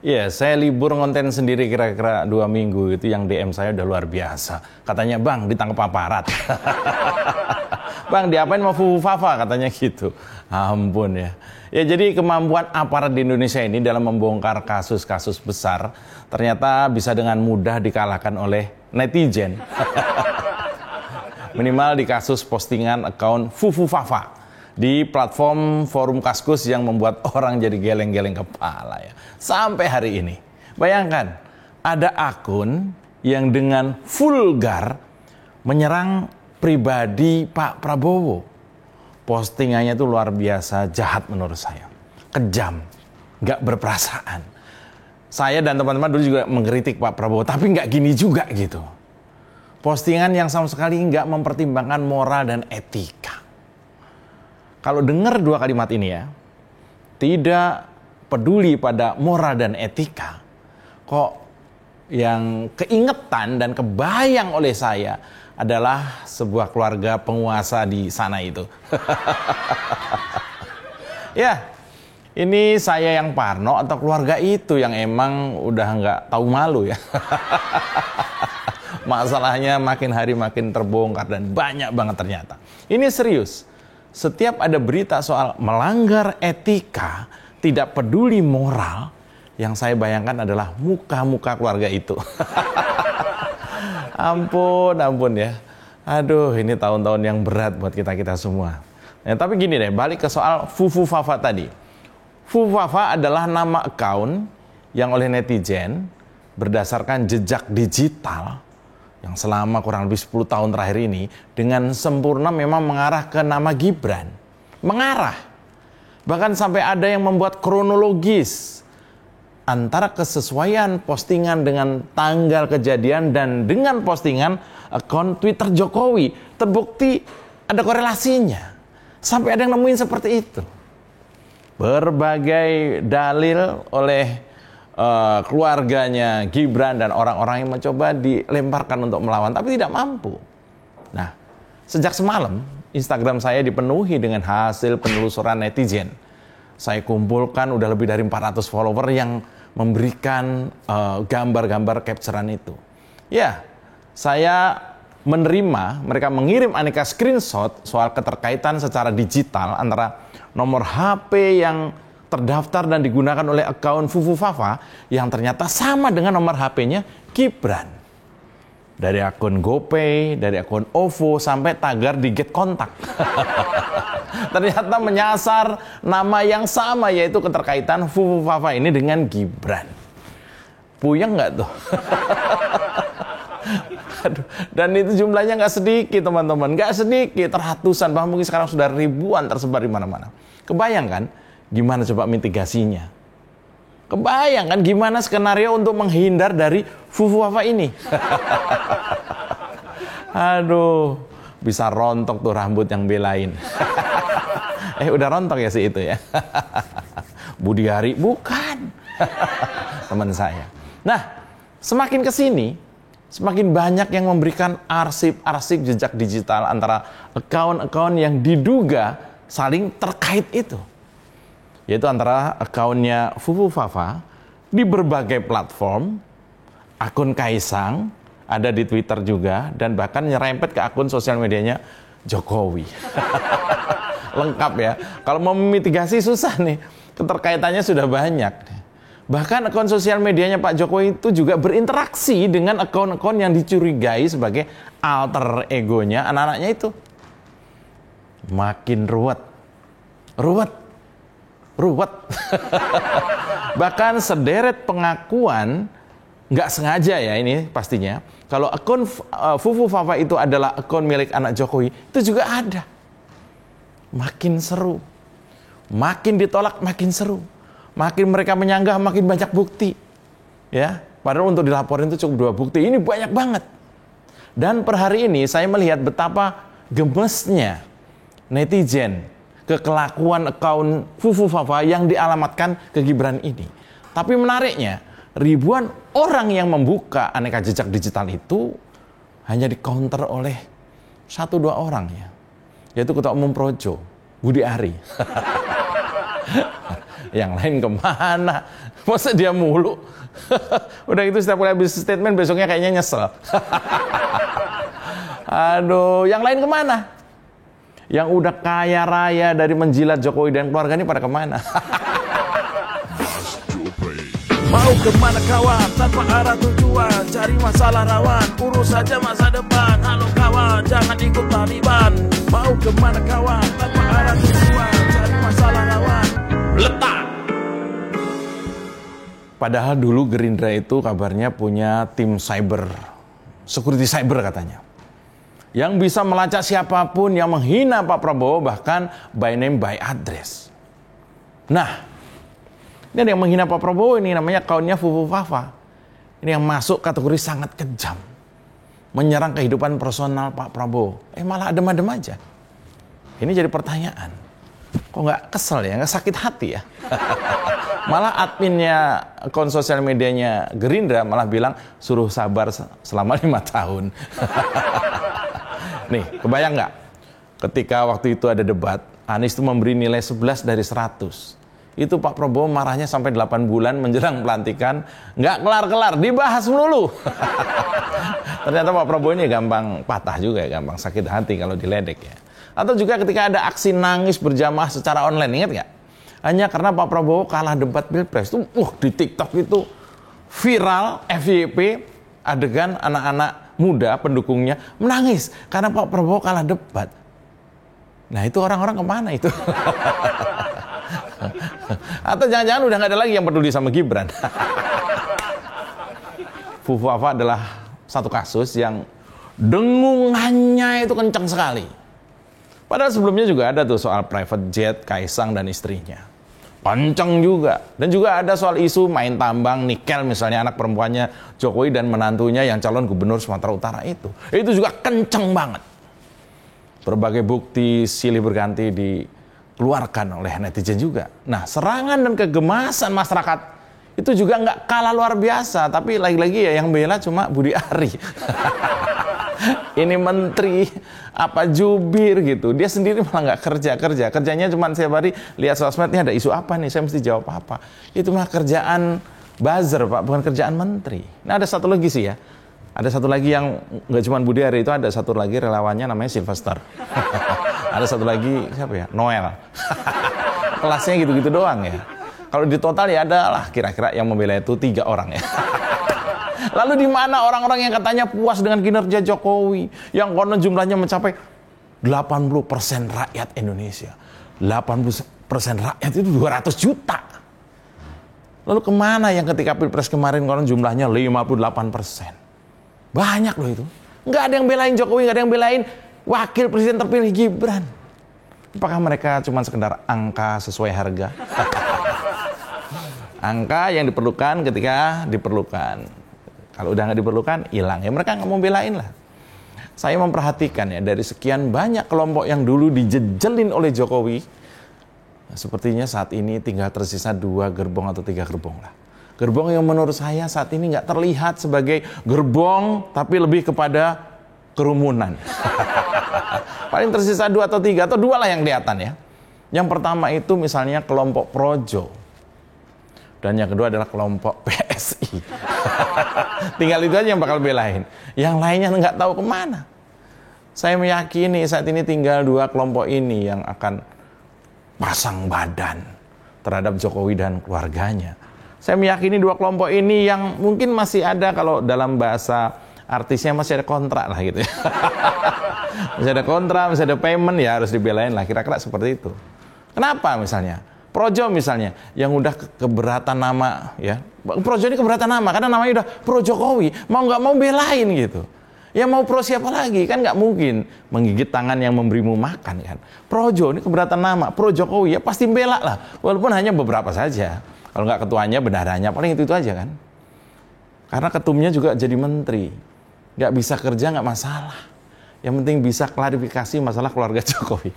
Iya, saya libur ngonten sendiri kira-kira 2 minggu itu yang DM saya udah luar biasa. Katanya, Bang, ditangkap aparat. Bang, diapain mau fufu-fafa katanya gitu. Ampun ya. Ya jadi kemampuan aparat di Indonesia ini dalam membongkar kasus-kasus besar ternyata bisa dengan mudah dikalahkan oleh netizen. Minimal di kasus postingan akun fufu-fafa di platform forum Kaskus yang membuat orang jadi geleng-geleng kepala ya. Sampai hari ini. Bayangkan, ada akun yang dengan vulgar menyerang pribadi Pak Prabowo. Postingannya itu luar biasa jahat menurut saya. Kejam, gak berperasaan. Saya dan teman-teman dulu juga mengkritik Pak Prabowo, tapi gak gini juga gitu. Postingan yang sama sekali gak mempertimbangkan moral dan etika. Kalau dengar dua kalimat ini ya, tidak peduli pada moral dan etika, kok yang keingetan dan kebayang oleh saya adalah sebuah keluarga penguasa di sana itu. Ya, ini saya yang parno atau keluarga itu yang emang udah nggak tahu malu ya. Masalahnya makin hari makin terbongkar dan banyak banget ternyata. Ini serius. Setiap ada berita soal melanggar etika, tidak peduli moral, yang saya bayangkan adalah muka-muka keluarga itu. Ampun ya. Aduh, ini tahun-tahun yang berat buat kita semua. Ya, tapi gini deh, balik ke soal fufu-fafa tadi. Fufu-fafa adalah nama akun yang oleh netizen berdasarkan jejak digital yang selama kurang lebih 10 tahun terakhir ini dengan sempurna memang mengarah ke nama Gibran. Mengarah. Bahkan sampai ada yang membuat kronologis antara kesesuaian postingan dengan tanggal kejadian dan dengan postingan akun Twitter Jokowi. Terbukti ada korelasinya. Sampai ada yang nemuin seperti itu. Berbagai dalil oleh keluarganya Gibran dan orang-orang yang mencoba dilemparkan untuk melawan, tapi tidak mampu. Nah, sejak semalam, Instagram saya dipenuhi dengan hasil penelusuran netizen. Saya kumpulkan udah lebih dari 400 follower yang memberikan gambar-gambar capturean itu. Ya, saya menerima, mereka mengirim aneka screenshot soal keterkaitan secara digital antara nomor HP yang terdaftar dan digunakan oleh akun fufu-fafa yang ternyata sama dengan nomor HP-nya Gibran. Dari akun GoPay, dari akun OVO, sampai tagar di Get Kontak. Ternyata menyasar nama yang sama, yaitu keterkaitan fufu-fafa ini dengan Gibran. Puyeng nggak tuh? Aduh, dan itu jumlahnya nggak sedikit teman-teman, nggak sedikit, ratusan, bahkan mungkin sekarang sudah ribuan tersebar di mana-mana. Kebayangkan gimana coba mitigasinya? Kebayangkan gimana skenario untuk menghindar dari fufu-fafa ini? Aduh, bisa rontok tuh rambut yang belain. Udah rontok ya si itu ya. Budi Hari bukan. Teman saya. Nah, semakin kesini, semakin banyak yang memberikan arsip-arsip jejak digital antara akun-akun yang diduga saling terkait itu. Yaitu antara akunnya fufu-fafa di berbagai platform, akun Kaisang, ada di Twitter juga, dan bahkan nyerempet ke akun sosial medianya Jokowi. Lengkap ya. Kalau mau memitigasi susah nih, keterkaitannya sudah banyak. Bahkan akun sosial medianya Pak Jokowi itu juga berinteraksi dengan akun-akun yang dicurigai sebagai alter egonya anak-anaknya itu. Makin ruwet. Bahkan sederet pengakuan nggak sengaja ya ini pastinya. Kalau akun fufu-fafa itu adalah akun milik anak Jokowi, itu juga ada. Makin seru. Makin ditolak makin seru. Makin mereka menyanggah makin banyak bukti. Ya, padahal untuk dilaporin itu cukup 2 bukti. Ini banyak banget. Dan per hari ini saya melihat betapa gemesnya netizen kekelakuan akun fufu-fafa yang dialamatkan ke Gibran ini. Tapi menariknya, ribuan orang yang membuka aneka jejak digital itu hanya di-counter oleh 1-2 orang ya. Yaitu Ketua Umum Projo, Budi Ari. Yang lain kemana? Masa dia mulu? Udah gitu setiap kali habis statement besoknya kayaknya nyesel. Aduh, yang lain kemana? Yang udah kaya raya dari menjilat Jokowi dan keluarga ini pada kemana? Mau kemana kawan, tanpa arah tujuan, cari masalah rawan, urus saja masa depan. Halo kawan, jangan ikut Taliban. Mau kemana kawan, tanpa arah tujuan, cari masalah rawan, letak. Padahal dulu Gerindra itu kabarnya punya tim cyber, security cyber katanya, yang bisa melacak siapapun yang menghina Pak Prabowo, bahkan by name by address. Nah, ini ada yang menghina Pak Prabowo, ini namanya kaunnya Fufu Fafa. Ini yang masuk kategori sangat kejam, menyerang kehidupan personal Pak Prabowo. Malah adem-adem aja. Ini jadi pertanyaan, kok nggak kesel ya, nggak sakit hati ya? Malah adminnya akun sosial medianya Gerindra malah bilang suruh sabar selama 5 tahun. Nih, kebayang nggak? Ketika waktu itu ada debat, Anies itu memberi nilai 11 dari 100. Itu Pak Prabowo marahnya sampai 8 bulan menjelang pelantikan, nggak kelar-kelar, dibahas melulu. Ternyata Pak Prabowo ini gampang patah juga ya, gampang sakit hati kalau diledek ya. Atau juga ketika ada aksi nangis berjamaah secara online, ingat nggak? Hanya karena Pak Prabowo kalah debat Pilpres, itu di TikTok itu viral, FYP, adegan anak-anak muda pendukungnya menangis karena Pak Prabowo kalah debat. Nah itu orang-orang kemana itu? Atau jangan-jangan udah nggak ada lagi yang peduli sama Gibran. Fufu Fafa adalah satu kasus yang dengungannya itu kencang sekali. Padahal sebelumnya juga ada tuh soal private jet Kaisang dan istrinya, kencang juga. Dan juga ada soal isu main tambang nikel misalnya anak perempuannya Jokowi dan menantunya yang calon gubernur Sumatera Utara itu juga kencang banget. Berbagai bukti silih berganti dikeluarkan oleh netizen juga. Nah, serangan dan kegemasan masyarakat itu juga nggak kalah luar biasa. Tapi lagi-lagi ya yang bela cuma Budi Ari. Ini menteri apa jubir gitu. Dia sendiri malah nggak kerja. Kerjanya cuma setiap hari lihat sosmed, ini ada isu apa nih, saya mesti jawab apa. Itu mah kerjaan buzzer Pak, bukan kerjaan menteri. Nah ada satu lagi sih ya. Ada satu lagi yang nggak cuma Budi Ari, itu ada satu lagi relawannya namanya Sylvester. Ada satu lagi siapa ya? Noel. Kelasnya gitu-gitu doang ya. Kalau di total ya ada lah kira-kira yang membela itu 3 orang ya. Lalu di mana orang-orang yang katanya puas dengan kinerja Jokowi, yang konon jumlahnya mencapai 80% rakyat Indonesia. 80% rakyat itu 200 juta. Lalu kemana yang ketika Pilpres kemarin konon jumlahnya 58%? Banyak loh itu. Nggak ada yang belain Jokowi, nggak ada yang belain wakil presiden terpilih Gibran. Apakah mereka cuma sekedar angka sesuai harga? Angka yang diperlukan ketika diperlukan. Kalau udah nggak diperlukan, hilang. Ya mereka nggak mau belain lah. Saya memperhatikan ya, dari sekian banyak kelompok yang dulu dijejelin oleh Jokowi, sepertinya saat ini tinggal tersisa 2 gerbong atau 3 gerbong lah. Gerbong yang menurut saya saat ini nggak terlihat sebagai gerbong, tapi lebih kepada kerumunan. Paling tersisa 2 atau 3, atau 2 lah yang kelihatan ya. Yang pertama itu misalnya kelompok Projo. Dan yang kedua adalah kelompok PSI. Tinggal itu aja yang bakal belain. Yang lainnya nggak tahu kemana. Saya meyakini saat ini tinggal 2 kelompok ini yang akan pasang badan terhadap Jokowi dan keluarganya. Saya meyakini 2 kelompok ini yang mungkin masih ada, kalau dalam bahasa artisnya masih ada kontrak lah gitu ya. Masih ada kontrak, masih ada payment, ya harus dibelain lah, kira-kira seperti itu. Kenapa misalnya? Projo misalnya, yang udah keberatan nama ya. Projo ini keberatan nama, karena namanya udah Pro Jokowi, mau nggak mau belain gitu. Ya mau pro siapa lagi? Kan nggak mungkin menggigit tangan yang memberimu makan kan. Projo ini keberatan nama, Pro Jokowi, ya pasti bela lah. Walaupun hanya beberapa saja. Kalau nggak ketuanya, bendaharanya, paling itu aja kan. Karena ketumnya juga jadi menteri. Nggak bisa kerja nggak masalah. Yang penting bisa klarifikasi masalah keluarga Jokowi.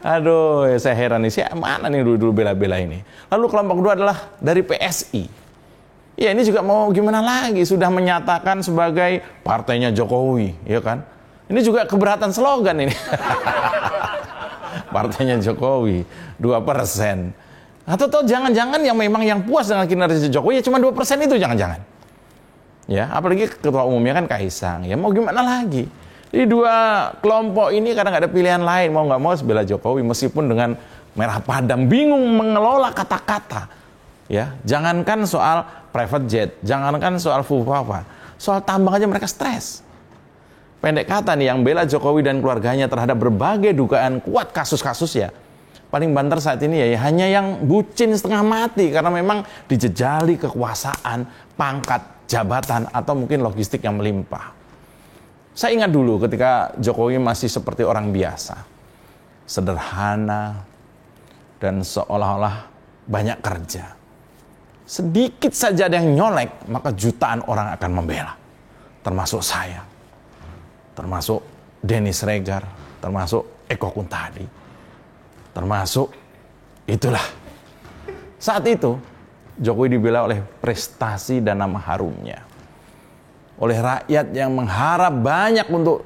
Aduh, ya saya heran nih, siapa mana nih dulu bela-bela ini. Lalu kelompok kedua adalah dari PSI. Ya ini juga mau gimana lagi, sudah menyatakan sebagai partainya Jokowi, ya kan. Ini juga keberatan slogan ini. partainya Jokowi 2%. Atau jangan-jangan yang memang yang puas dengan kinerja Jokowi ya cuma 2% itu jangan-jangan. Ya, apalagi ketua umumnya kan Kaisang. Ya mau gimana lagi? Di dua kelompok ini kadang nggak ada pilihan lain, mau nggak mau bela Jokowi meskipun dengan merah padam, bingung mengelola kata-kata. Ya, jangankan soal private jet, jangankan soal fufafa, soal tambang aja mereka stres. Pendek kata nih, yang bela Jokowi dan keluarganya terhadap berbagai dugaan kuat kasus-kasus ya, paling banter saat ini ya hanya yang bucin setengah mati karena memang dijejali kekuasaan, pangkat, jabatan, atau mungkin logistik yang melimpah. Saya ingat dulu ketika Jokowi masih seperti orang biasa, sederhana, dan seolah-olah banyak kerja. Sedikit saja ada yang nyolek, maka jutaan orang akan membela. Termasuk saya, termasuk Dennis Regar, termasuk Eko Kuntadi, termasuk itulah. Saat itu, Jokowi dibela oleh prestasi dan nama harumnya. Oleh rakyat yang mengharap banyak untuk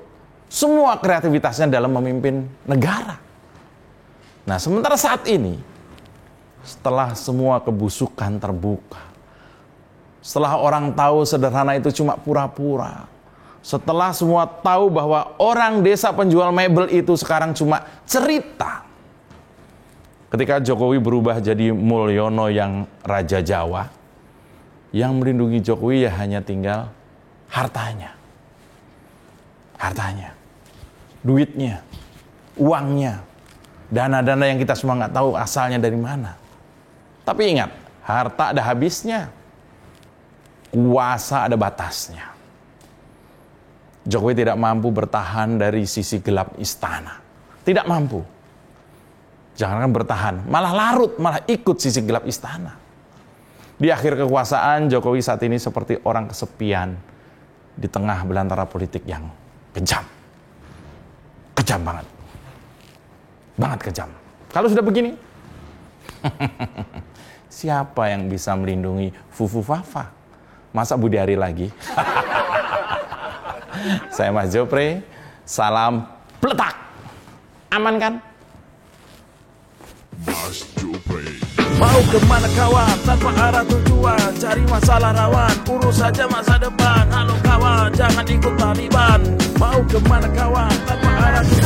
semua kreativitasnya dalam memimpin negara. Nah, sementara saat ini, setelah semua kebusukan terbuka, setelah orang tahu sederhana itu cuma pura-pura, setelah semua tahu bahwa orang desa penjual mebel itu sekarang cuma cerita, ketika Jokowi berubah jadi Mulyono yang Raja Jawa, yang melindungi Jokowi ya hanya tinggal hartanya, duitnya, uangnya, dana-dana yang kita semua nggak tahu asalnya dari mana. Tapi ingat, harta ada habisnya, kuasa ada batasnya. Jokowi tidak mampu bertahan dari sisi gelap istana, tidak mampu. Jangankan bertahan, malah larut, malah ikut sisi gelap istana. Di akhir kekuasaan, Jokowi saat ini seperti orang kesepian di tengah belantara politik yang kejam. Kejam banget. Banget kejam. Kalau sudah begini, siapa yang bisa melindungi Fufu Fafa? Masa Budi Ari lagi? Saya Mas Jopre, salam peletak. Aman kan? Mas Jopre. Mau kemana kawan, tanpa arah tujuan, cari masalah rawan, urus saja masa depan. Halo kawan, jangan ikut Taliban. Mau kemana kawan, tanpa arah tujuan.